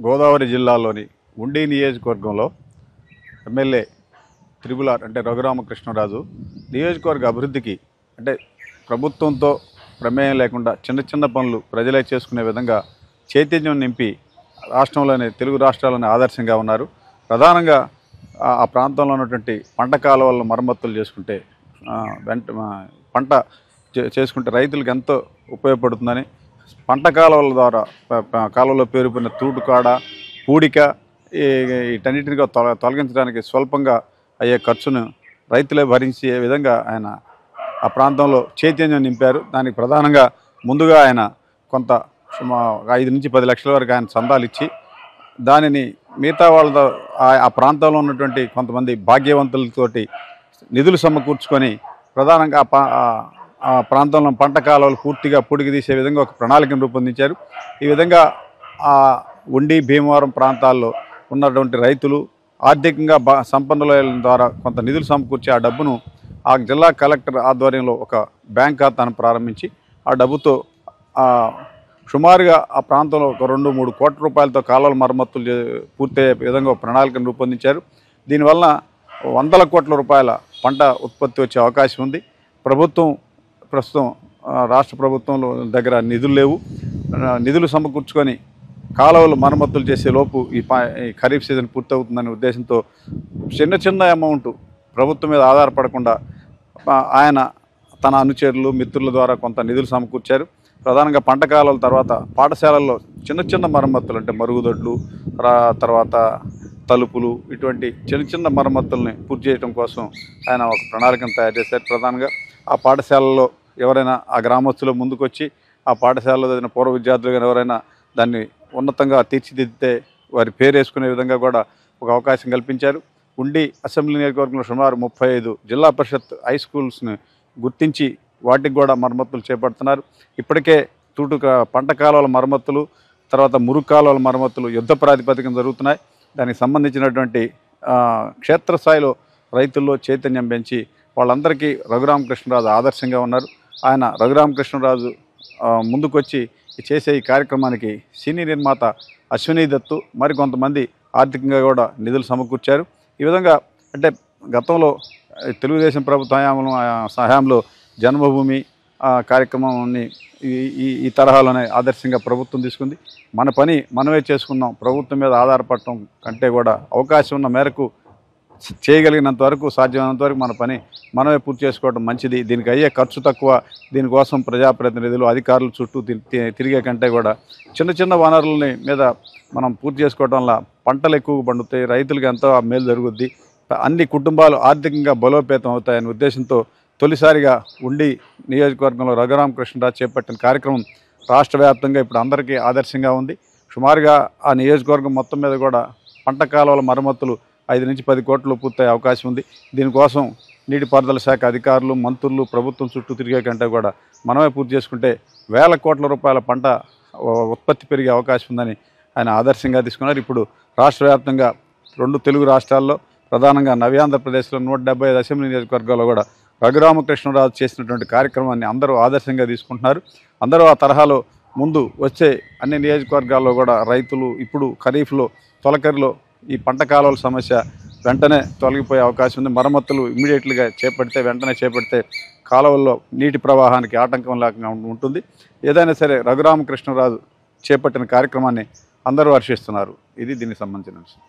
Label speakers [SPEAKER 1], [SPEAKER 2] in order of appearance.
[SPEAKER 1] గోదావరి జిల్లాలోని ఉండి నియోజకవర్గంలో ఎమ్మెల్యే త్రిపులార్ అంటే రఘురామకృష్ణరాజు నియోజకవర్గ అభివృద్ధికి అంటే ప్రభుత్వంతో ప్రమేయం లేకుండా చిన్న చిన్న పనులు ప్రజలే చేసుకునే విధంగా చైతన్యం నింపి రాష్ట్రంలోని తెలుగు రాష్ట్రాలను ఆదర్శంగా ఉన్నారు. ప్రధానంగా ఆ ప్రాంతంలో ఉన్నటువంటి పంట కాలువలను మరమ్మతులు చేసుకుంటే పంట చేసుకుంటే రైతులకు ఎంతో ఉపయోగపడుతుందని, పంట కాలువల ద్వారా కాలువలో పేరుకున్న తూటుకాడ పూడిక వీటన్నిటిని తొలగించడానికి స్వల్పంగా అయ్యే ఖర్చును రైతులే భరించే విధంగా ఆయన ఆ ప్రాంతంలో చైతన్యం నింపారు. దానికి ప్రధానంగా ముందుగా ఆయన కొంత 5 నుంచి 10 లక్షల వరకు ఆయన చందాలు ఇచ్చి దానిని మిగతా వాళ్ళతో ఆ ప్రాంతంలో ఉన్నటువంటి కొంతమంది భాగ్యవంతులతోటి నిధులు సమకూర్చుకొని ప్రధానంగా ఆ ప్రాంతంలో పంట కాలువలు పూర్తిగా పొడిగి తీసే విధంగా ఒక ప్రణాళికను రూపొందించారు. ఈ విధంగా ఆ ఉండి భీమవరం ప్రాంతాల్లో ఉన్నటువంటి రైతులు ఆర్థికంగా సంపన్నుల ద్వారా కొంత నిధులు సమకూర్చి ఆ డబ్బును ఆ జిల్లా కలెక్టర్ ఆధ్వర్యంలో ఒక బ్యాంక్ ఖాతాను ప్రారంభించి ఆ డబ్బుతో సుమారుగా ఆ ప్రాంతంలో ఒక 2-3 కోట్ల రూపాయలతో కాలువల మరమ్మతులు పూర్తయ్యే విధంగా ప్రణాళికను రూపొందించారు. దీనివల్ల వందల కోట్ల రూపాయల పంట ఉత్పత్తి వచ్చే అవకాశం ఉంది. ప్రస్తుతం రాష్ట్ర ప్రభుత్వం దగ్గర నిధులు లేవు. నిధులు సమకూర్చుకొని కాలువలు మరమ్మతులు చేసే లోపు ఈ ఖరీఫ్ సీజన్ పూర్తవుతుందనే ఉద్దేశంతో చిన్న అమౌంట్ ప్రభుత్వం మీద ఆధారపడకుండా ఆయన తన అనుచరులు మిత్రుల ద్వారా కొంత నిధులు సమకూర్చారు. ప్రధానంగా పంట కాలువల తర్వాత పాఠశాలల్లో చిన్న మరమ్మతులు అంటే మరుగుదొడ్లు, తర్వాత తలుపులు, ఇటువంటి చిన్న మరమ్మతుల్ని పూర్తి చేయడం కోసం ఆయన ఒక ప్రణాళికను తయారు చేశారు. ప్రధానంగా ఆ పాఠశాలలో ఎవరైనా ఆ గ్రామస్తులు ముందుకొచ్చి ఆ పాఠశాలలో చదివిన పూర్వ విద్యార్థులు కానీ ఎవరైనా దాన్ని ఉన్నతంగా తీర్చిదిద్దితే వారి పేరు వేసుకునే విధంగా కూడా ఒక అవకాశం కల్పించారు. ఉండి అసెంబ్లీ నియోజకవర్గంలో సుమారు 35 జిల్లా పరిషత్ హై స్కూల్స్ని గుర్తించి వాటికి కూడా మరమ్మతులు చేపడుతున్నారు. ఇప్పటికే పంట కాలువల మరమ్మతులు, తర్వాత మురుగు కాలువల మరమ్మతులు యుద్ధ ప్రాతిపదికన జరుగుతున్నాయి. దానికి సంబంధించినటువంటి క్షేత్రస్థాయిలో రైతుల్లో చైతన్యం పెంచి వాళ్ళందరికీ రఘురామకృష్ణరాజు ఆదర్శంగా ఉన్నారు. ఆయన రఘురామకృష్ణరాజు ముందుకొచ్చి చేసే ఈ కార్యక్రమానికి సినీ నిర్మాత అశ్వినీ దత్తు మరికొంతమంది ఆర్థికంగా కూడా నిధులు సమకూర్చారు. ఈ విధంగా అంటే గతంలో తెలుగుదేశం ప్రభుత్వ హయాంలో జన్మభూమి కార్యక్రమాన్ని ఈ తరహాలోనే ఆదర్శంగా ప్రభుత్వం తీసుకుంది. మన పని మనమే చేసుకున్నాం, ప్రభుత్వం మీద ఆధారపడటం కంటే కూడా అవకాశం ఉన్న మేరకు చేయగలిగినంత వరకు సాధ్యమైనంత వరకు మన పని మనమే పూర్తి చేసుకోవడం మంచిది. దీనికి అయ్యే ఖర్చు తక్కువ. దీనికోసం ప్రజాప్రతినిధులు అధికారులు చుట్టూ తిరిగే కంటే కూడా చిన్న వనరులని మీద మనం పూర్తి చేసుకోవడం వల్ల పంటలు ఎక్కువగా పండుతాయి, రైతులకు ఎంతో మేలు జరుగుద్ది, అన్ని కుటుంబాలు ఆర్థికంగా బలోపేతం అవుతాయనే ఉద్దేశంతో తొలిసారిగా ఉండి నియోజకవర్గంలో రఘురామకృష్ణరాజు చేపట్టిన కార్యక్రమం రాష్ట్ర వ్యాప్తంగా ఇప్పుడు అందరికీ ఆదర్శంగా ఉంది. సుమారుగా ఆ నియోజకవర్గం మొత్తం మీద కూడా పంట కాలువల మరమ్మతులు 5 నుంచి 10 కోట్లు పూర్తయ్యే అవకాశం ఉంది. దీనికోసం నీటిపారుదల శాఖ అధికారులు, మంత్రులు ప్రభుత్వం చుట్టూ తిరిగే కంటే కూడా మనమే పూర్తి చేసుకుంటే వేల కోట్ల రూపాయల పంట ఉత్పత్తి పెరిగే అవకాశం ఉందని ఆయన ఆదర్శంగా తీసుకున్నారు. ఇప్పుడు రాష్ట్ర వ్యాప్తంగా 2 తెలుగు రాష్ట్రాల్లో ప్రధానంగా నవ్యాంధ్రప్రదేశ్లో 175 అసెంబ్లీ నియోజకవర్గాల్లో కూడా రఘురామకృష్ణరాజు చేసినటువంటి కార్యక్రమాన్ని అందరూ ఆదర్శంగా తీసుకుంటున్నారు. అందరూ ఆ తరహాలో ముందు వచ్చే అన్ని నియోజకవర్గాల్లో కూడా రైతులు ఇప్పుడు ఖరీఫ్లో తొలకరిలో ఈ పంట కాలువల సమస్య వెంటనే తొలగిపోయే అవకాశం ఉంది. మరమ్మతులు ఇమ్మీడియట్గా వెంటనే చేపడితే కాలువల్లో నీటి ప్రవాహానికి ఆటంకం లేకుండా ఉంటుంది. ఏదైనా సరే రఘురామకృష్ణరాజు చేపట్టిన కార్యక్రమాన్ని అందరూ హర్షిస్తున్నారు. ఇది దీనికి సంబంధించిన విషయం.